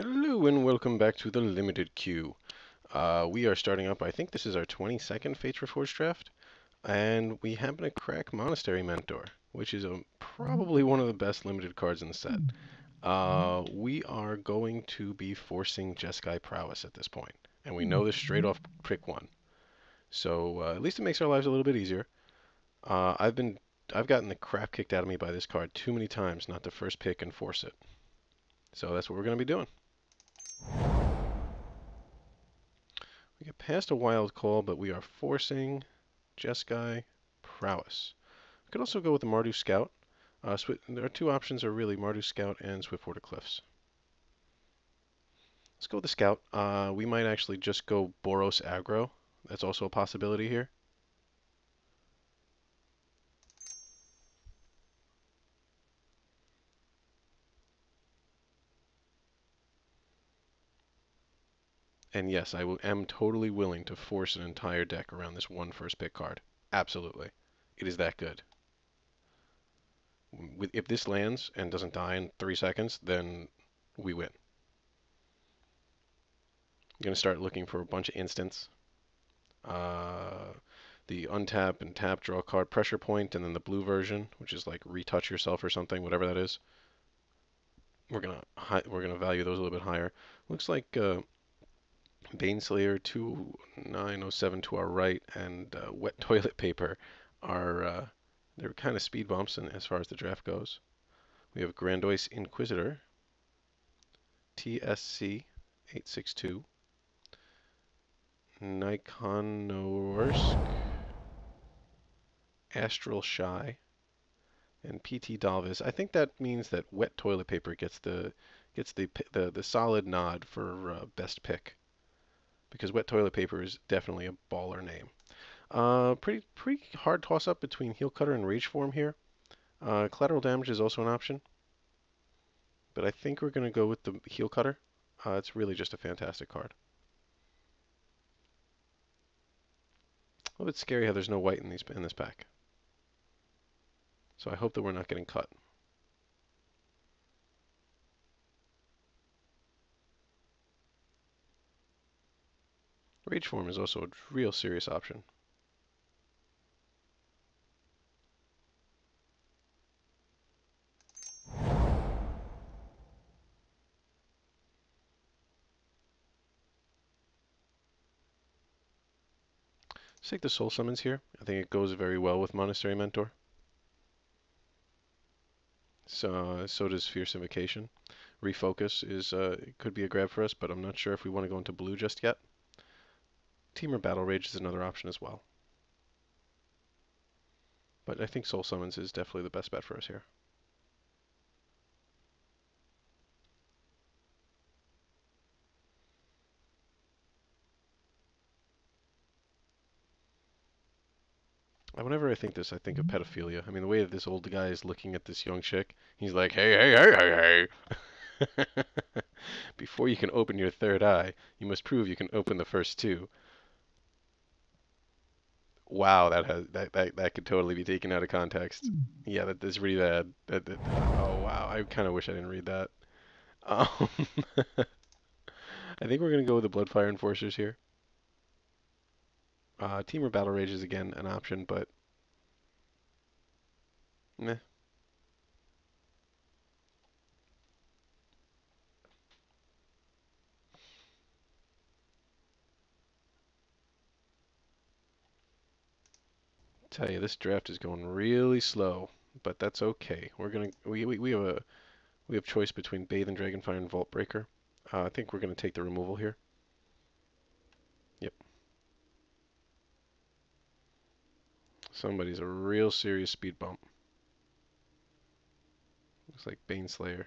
Hello and welcome back to the limited queue. We are starting up, I think this is our 22nd Fates Reforged draft, and we happen to crack Monastery Mentor, which is probably one of the best limited cards in the set. We are going to be forcing Jeskai Prowess at this point, and we know this straight off pick one. So at least it makes our lives a little bit easier. Uh, I've been I've gotten the crap kicked out of me by this card too many times not to first pick and force it. So that's what we're going to be doing. We get past a wild call, but we are forcing Jeskai Prowess. We could also go with the Mardu Scout. Our two options are really Mardu Scout and Swiftwater Cliffs. Let's go with the Scout. We might actually just go Boros aggro. That's also a possibility here. And yes, am totally willing to force an entire deck around this one first pick card. Absolutely. It is that good. If this lands and doesn't die in 3 seconds, then we win. I'm going to start looking for a bunch of instants. The untap and tap, draw a card, pressure point, and then the blue version, which is like retouch yourself or something, whatever that is. We're gonna value those a little bit higher. Looks like Baneslayer 2907 to our right and Wet Toilet Paper are they're kind of speed bumps in, as far as the draft goes. We have Grandois Inquisitor, TSC 862, Nikonorsk, Astral Shy, and PT Dalvis. I think that means that Wet Toilet Paper gets the solid nod for best pick because Wet Toilet Paper is definitely a baller name. Pretty hard toss up between Heel Cutter and Rage Form here. Collateral Damage is also an option, but I think we're gonna go with the Heel Cutter. It's really just a fantastic card. A little bit scary how there's no white in this pack. So I hope that we're not getting cut. Rage Form is also a real serious option. Let's take the Soul Summons here. I think it goes very well with Monastery Mentor. So does Fierce Invocation. Refocus could be a grab for us, but I'm not sure if we want to go into blue just yet. Teamer Battle Rage is another option as well. But I think Soul Summons is definitely the best bet for us here. Whenever I think this, I think of pedophilia. I mean, the way that this old guy is looking at this young chick, he's like, hey, hey, hey, hey, hey. Before you can open your third eye, you must prove you can open the first two. Wow, that could totally be taken out of context. Yeah, that's really bad. Oh wow, I kind of wish I didn't read that. Um, I think we're gonna go with the Bloodfire Enforcers here. Teamer Battle Rage is again an option, but meh. Tell you, this draft is going really slow, but that's okay. We have choice between Bathe and Dragonfire and Vault Breaker. I think we're gonna take the removal here. Yep. Somebody's a real serious speed bump. Looks like Baneslayer.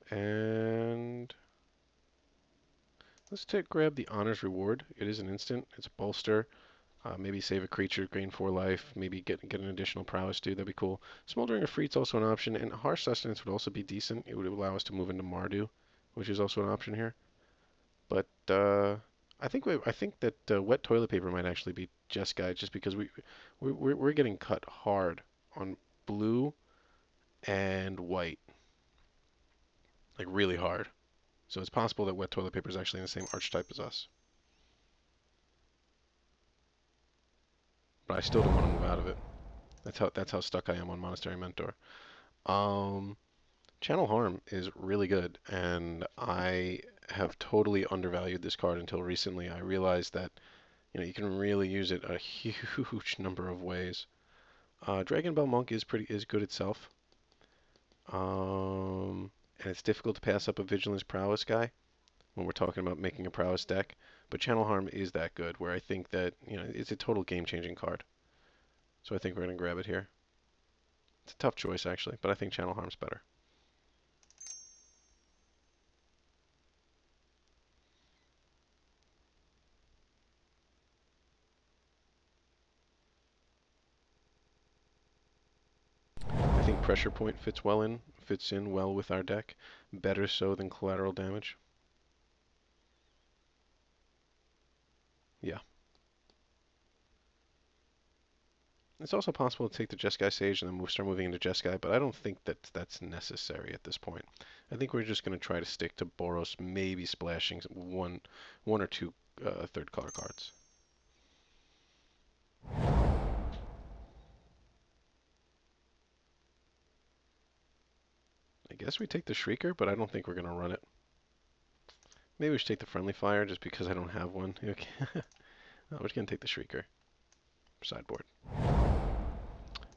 And grab the Honors Reward. It is an instant. It's a bolster. Maybe save a creature, gain 4 life. Maybe get an additional prowess too. That'd be cool. Smoldering Efreet's also an option, and Harsh Sustenance would also be decent. It would allow us to move into Mardu, which is also an option here. But I think that Wet Toilet Paper might actually be Jeskai, just because we're getting cut hard on blue and white, like really hard. So it's possible that wet toilet paper is actually in the same archetype as us. But I still don't want to move out of it. That's how stuck I am on Monastery Mentor. Um, Channel Harm is really good, and I have totally undervalued this card until recently. I realized that you can really use it a huge number of ways. Dragon Bell Monk is good itself, and it's difficult to pass up a Vigilance Prowess guy when we're talking about making a Prowess deck. But Channel Harm is that good, where I think that it's a total game-changing card. So I think we're gonna grab it here. It's a tough choice actually, but I think Channel Harm's better. I think Pressure Point fits in well with our deck, better so than Collateral Damage. Yeah. It's also possible to take the Jeskai Sage and then start moving into Jeskai, but I don't think that's necessary at this point. I think we're just going to try to stick to Boros, maybe splashing one or two third color cards. I guess we take the Shrieker, but I don't think we're going to run it. Maybe we should take the Friendly Fire just because I don't have one. Okay. No, we're just going to take the Shrieker. Sideboard.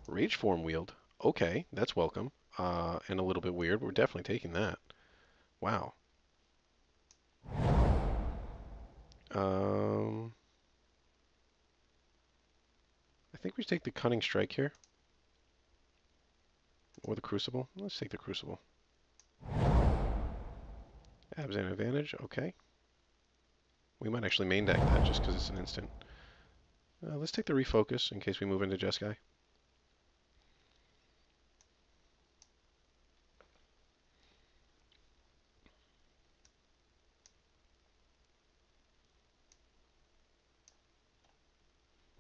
Rage Form Wield. Okay, that's welcome. And a little bit weird. We're definitely taking that. Wow. I think we should take the Cunning Strike here. Or the Crucible. Let's take the Crucible. Abzan Advantage. Okay. We might actually main deck that just because it's an instant. Let's take the Refocus in case we move into Jeskai.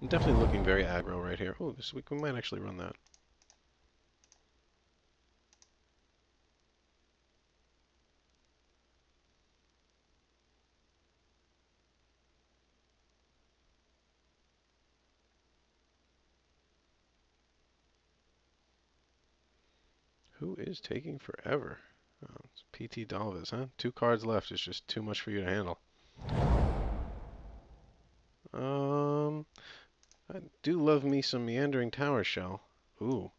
I'm definitely looking very aggro right here. Oh, this week we might actually run that. Who is taking forever? Oh, it's PT Dalvis, huh? 2 cards left. It's just too much for you to handle. I do love me some Meandering Tower Shell. Ooh,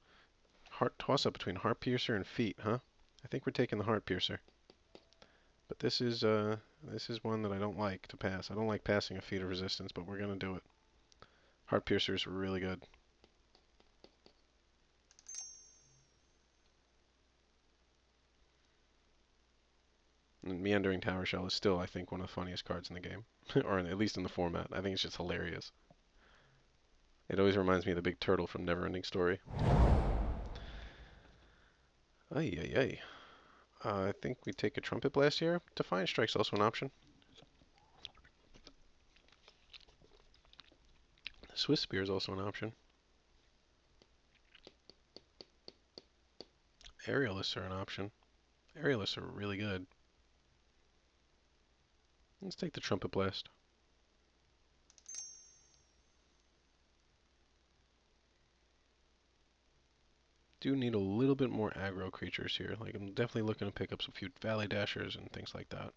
toss up between Heart Piercer and Feet, huh? I think we're taking the Heart Piercer. But this is one that I don't like to pass. I don't like passing a Feat of Resistance, but we're gonna do it. Heart Piercer is really good. And Meandering Tower Shell is still, I think, one of the funniest cards in the game, or at least in the format. I think it's just hilarious. It always reminds me of the big turtle from Neverending Story. Ay, ay, ay. I think we take a Trumpet Blast here. Defiant Strike's also an option. Swiss Spear is also an option. Aerialists are an option. Aerialists are really good. Let's take the Trumpet Blast. Do need a little bit more aggro creatures here. Like I'm definitely looking to pick up some few Valley Dashers and things like that.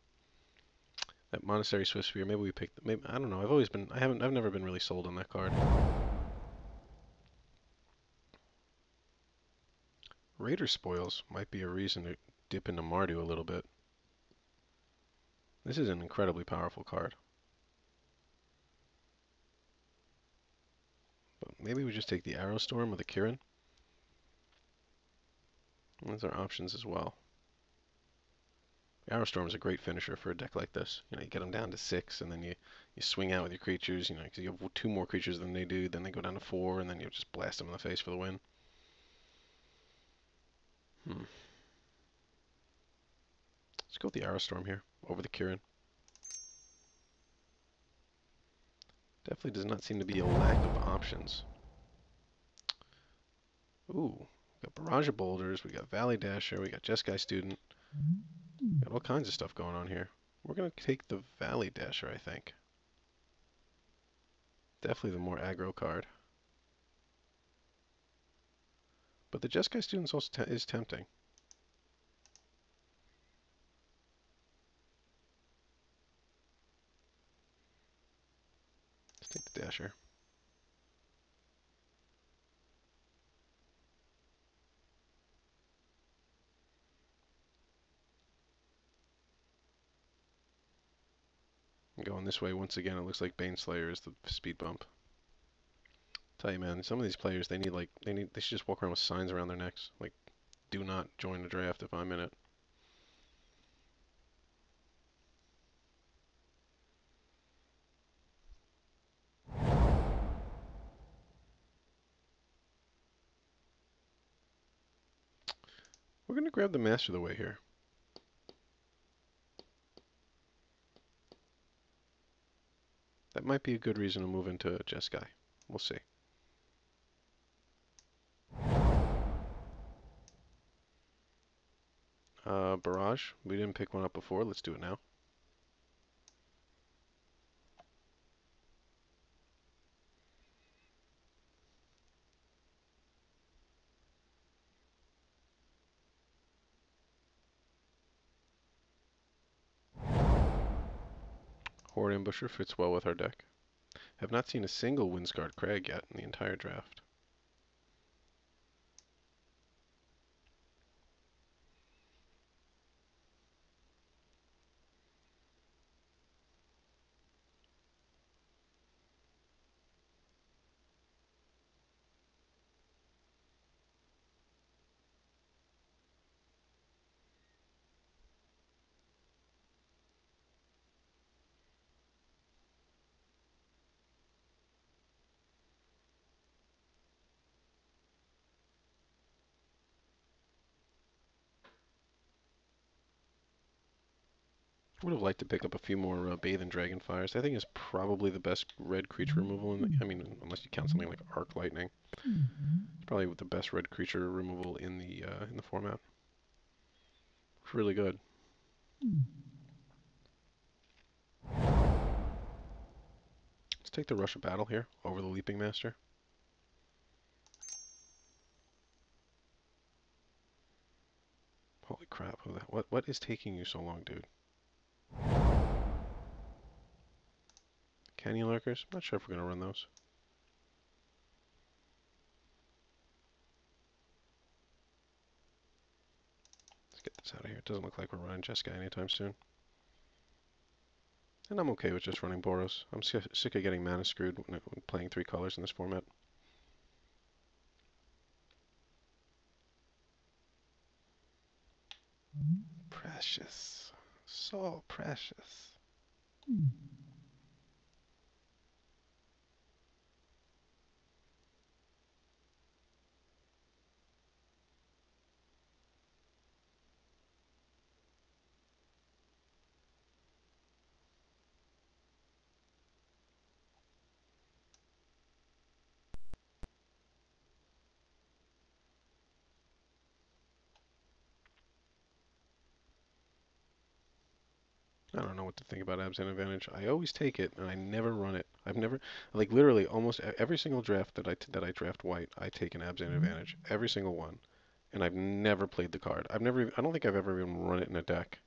That Monastery Swift Spear, maybe we pick. Maybe I don't know. I've never been really sold on that card. Raider Spoils might be a reason to dip into Mardu a little bit. This is an incredibly powerful card. But maybe we just take the Arrow Storm with the Kirin. Those are options as well. Arrow Storm is a great finisher for a deck like this. You get them down to 6, and then you swing out with your creatures. Because you have 2 more creatures than they do. Then they go down to 4, and then you just blast them in the face for the win. Let's go with the Arrow Storm here over the Kirin. Definitely does not seem to be a lack of options. Ooh, We got Barrage of Boulders, we got Valley Dasher, we got Jeskai Student. Got all kinds of stuff going on here. We're going to take the Valley Dasher, I think. Definitely the more aggro card. But the Jeskai Student also is tempting. Let's take the Dasher. Going this way once again, it looks like Baneslayer is the speed bump. Tell you, man, some of these players they should just walk around with signs around their necks, like "Do not join the draft if I'm in it." We're gonna grab the Master of the Way here. That might be a good reason to move into Jeskai. We'll see. Barrage. We didn't pick one up before. Let's do it now. Horde Ambusher fits well with our deck. Have not seen a single Windscarred Crag yet in the entire draft. Would have liked to pick up a few more Bathe and Dragonfires. I think it's probably the best red creature removal in the, I mean, unless you count something like Arc Lightning. It's probably the best red creature removal in the format. It's really good. Let's take the Rush of Battle here over the Leaping Master. Holy crap! What is taking you so long, dude? Canyon Lurkers? Not sure if we're gonna run those. Let's get this out of here. It doesn't look like we're running Jeskai anytime soon. And I'm okay with just running Boros. I'm sick of getting mana screwed when playing 3 colors in this format. Precious. So precious. I don't know what to think about Absent Advantage. I always take it, and I never run it. I've never, like literally almost every single draft that I draft white, I take an Absent Advantage. Every single one. And I've never played the card. I don't think I've ever even run it in a deck.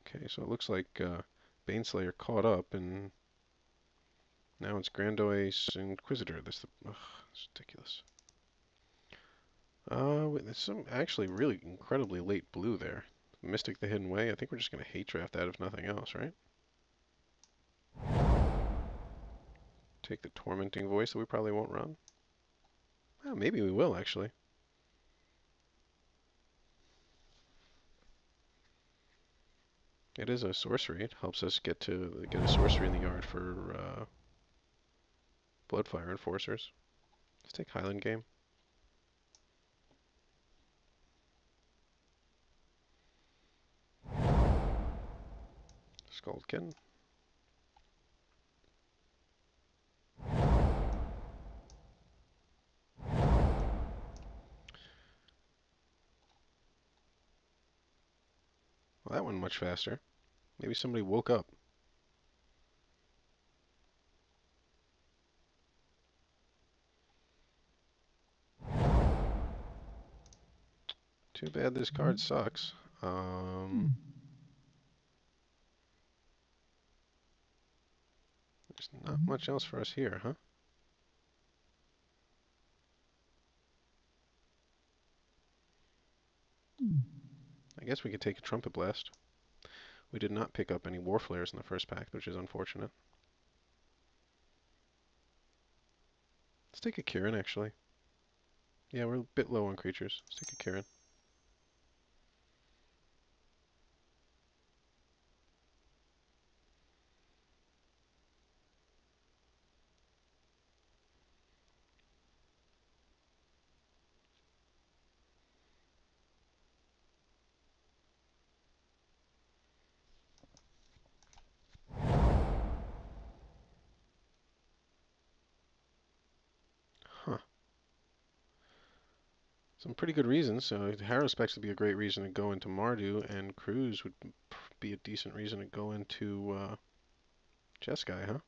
Okay, so it looks like Baneslayer caught up, and now it's Grandois Inquisitor. This, ugh, it's ridiculous. There's some actually really incredibly late blue there. Mystic the Hidden Way. I think we're just gonna hate draft that if nothing else, right? Take the Tormenting Voice that we probably won't run. Well, maybe we will actually. It is a sorcery. It helps us get a sorcery in the yard for Bloodfire Enforcers. Let's take Highland Game. Skullkin. Well, that went much faster. Maybe somebody woke up. Too bad this card sucks. There's not much else for us here, huh? I guess we could take a Trumpet Blast. We did not pick up any War Flares in the first pack, which is unfortunate. Let's take a Kirin, actually. Yeah, we're a bit low on creatures. Let's take a Kirin. Huh. Some pretty good reasons. So Harrowspecks would be a great reason to go into Mardu, and Cruise would be a decent reason to go into Jeskai, huh?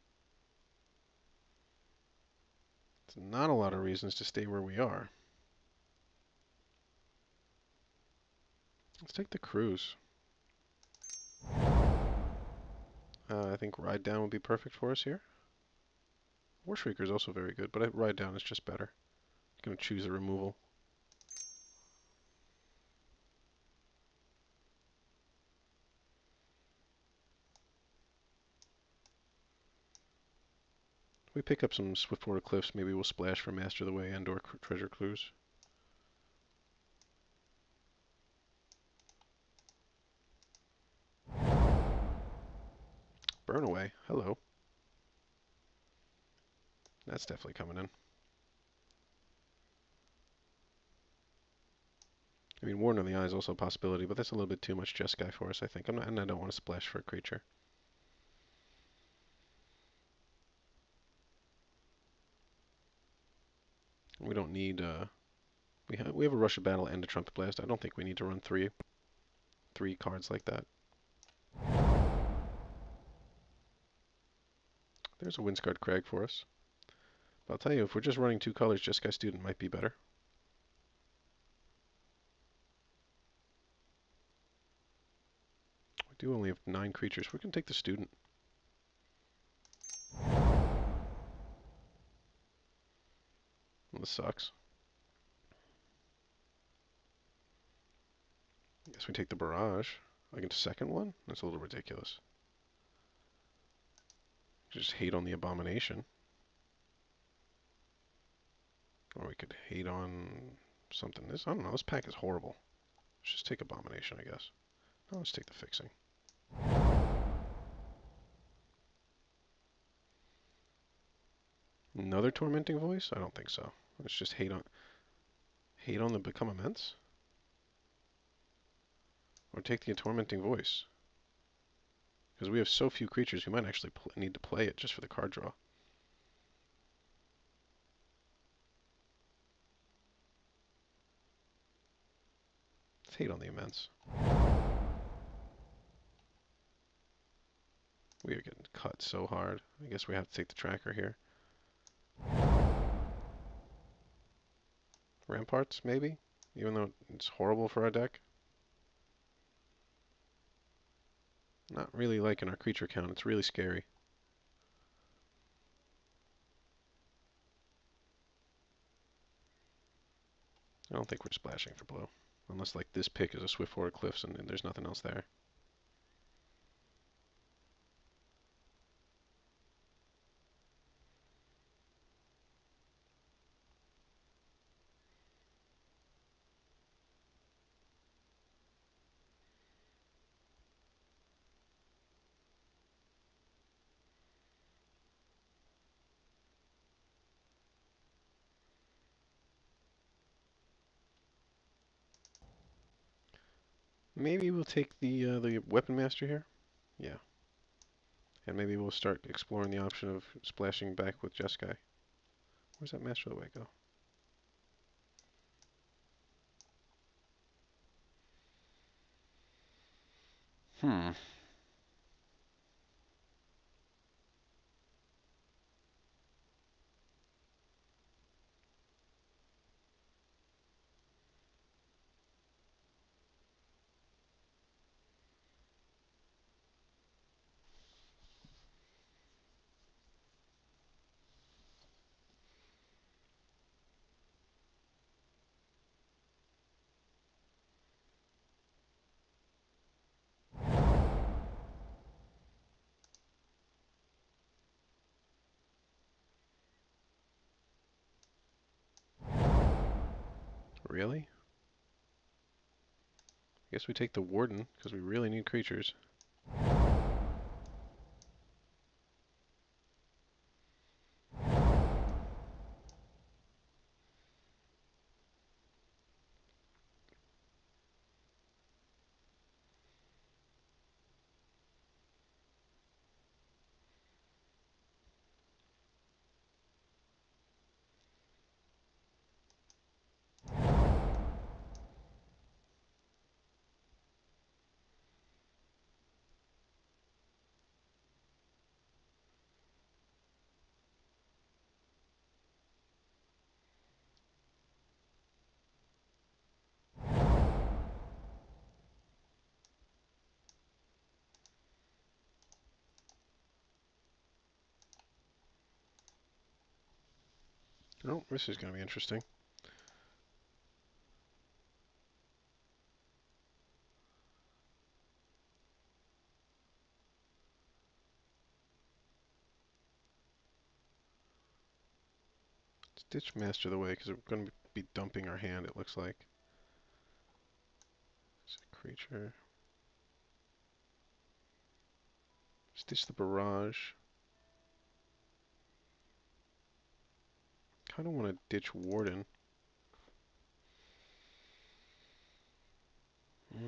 It's not a lot of reasons to stay where we are. Let's take the Cruise. I think Ride Down would be perfect for us here. War Shrieker is also very good, but Ride Down is just better. I'm going to choose a removal. If we pick up some Swiftwater Cliffs, maybe we'll splash for Master of the Way and or Treasure Clues. Burn Away. Hello. That's definitely coming in. I mean, Warden of the Eye is also a possibility, but that's a little bit too much Jeskai for us, I think. And I don't want to splash for a creature. We don't need, we have a Rush of Battle and a Trumpet Blast. I don't think we need to run three cards like that. There's a Windscarred Crag for us. But I'll tell you, if we're just running 2 colors, Jeskai Student might be better. We do only have 9 creatures. We're going to take the Student. Well, this sucks. I guess we take the Barrage. Against a second one? That's a little ridiculous. Just hate on the Abomination. Or we could hate on something. I don't know. This pack is horrible. Let's just take Abomination, I guess. No, let's take the Fixing. Another Tormenting Voice? I don't think so. Let's just hate on the Become Immense? Or take the Tormenting Voice. Because we have so few creatures, we might actually need to play it just for the card draw. Let's hate on the Immense. We are getting cut so hard. I guess we have to take the Tracker here. Ramparts, maybe? Even though it's horrible for our deck. Not really liking our creature count. It's really scary. I don't think we're splashing for blue. Unless, like, this pick is a Swiftwater Cliffs and there's nothing else there. Maybe we'll take the Weapon Master here? Yeah. And maybe we'll start exploring the option of splashing back with Jeskai. Where's that Master of the Way go? Hmm. Really? I guess we take the Warden, because we really need creatures. Oh, this is going to be interesting. Let's ditch Master of the Way, because we're going to be dumping our hand, it looks like. It's a creature. Stitch the Barrage. Kind of want to ditch Warden. Mm.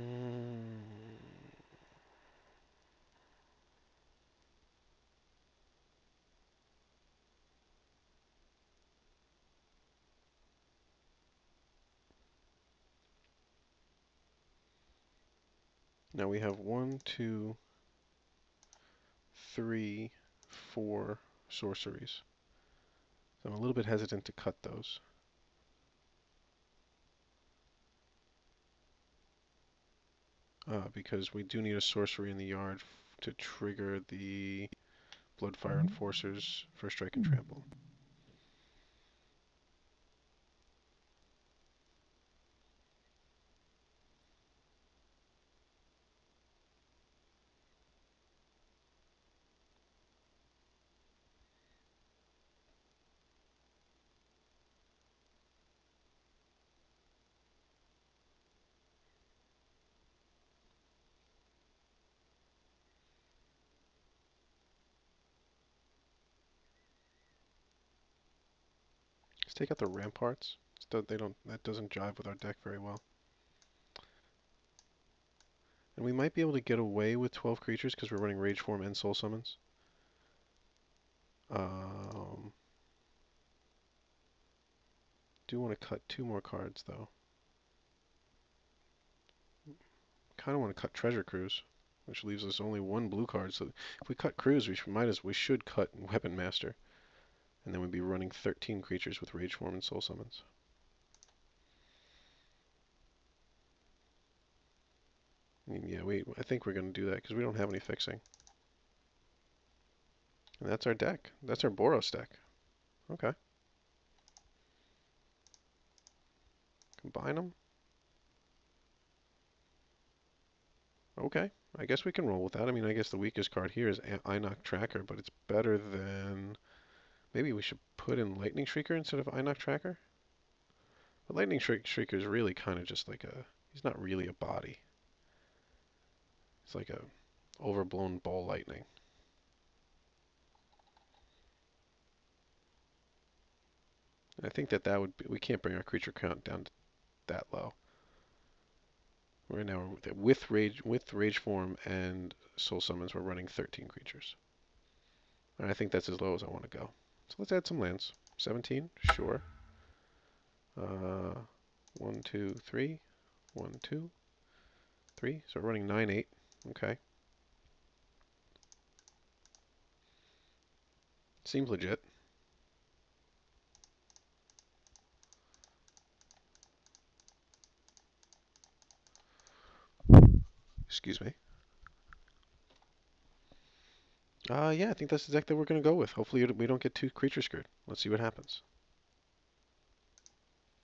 Now we have 1, 2, 3, 4 sorceries. So I'm a little bit hesitant to cut those. Because we do need a sorcery in the yard to trigger the Bloodfire Enforcer's First Strike and Trample. Let's take out the Ramparts. That doesn't jive with our deck very well. And we might be able to get away with 12 creatures because we're running Rage Form and Soul Summons. Do want to cut 2 more cards though. Kind of want to cut Treasure Cruise, which leaves us only 1 blue card. So if we cut Cruise, we should cut Weapon Master, and then we'd be running 13 creatures with Rage Form and Soul Summons. I mean, yeah, I think we're going to do that because we don't have any fixing. And that's our deck. That's our Boros deck. Okay. Combine them. Okay. I guess we can roll with that. I mean, I guess the weakest card here is Inoc Tracker, but it's better than... Maybe we should put in Lightning Shrieker instead of Inoc Tracker? But Lightning Shrieker is really kind of just like a... He's not really a body. It's like a overblown ball lightning. I think that would be... We can't bring our creature count down that low. Right now, with Rage Form and Soul Summons, we're running 13 creatures. And I think that's as low as I want to go. So let's add some lands. 17, sure. 1, 2, 3. 1, 2, 3. So we're running 9, 8. Okay. Seems legit. Excuse me. Yeah, I think that's exactly what we're going to go with. Hopefully we don't get too creature screwed. Let's see what happens.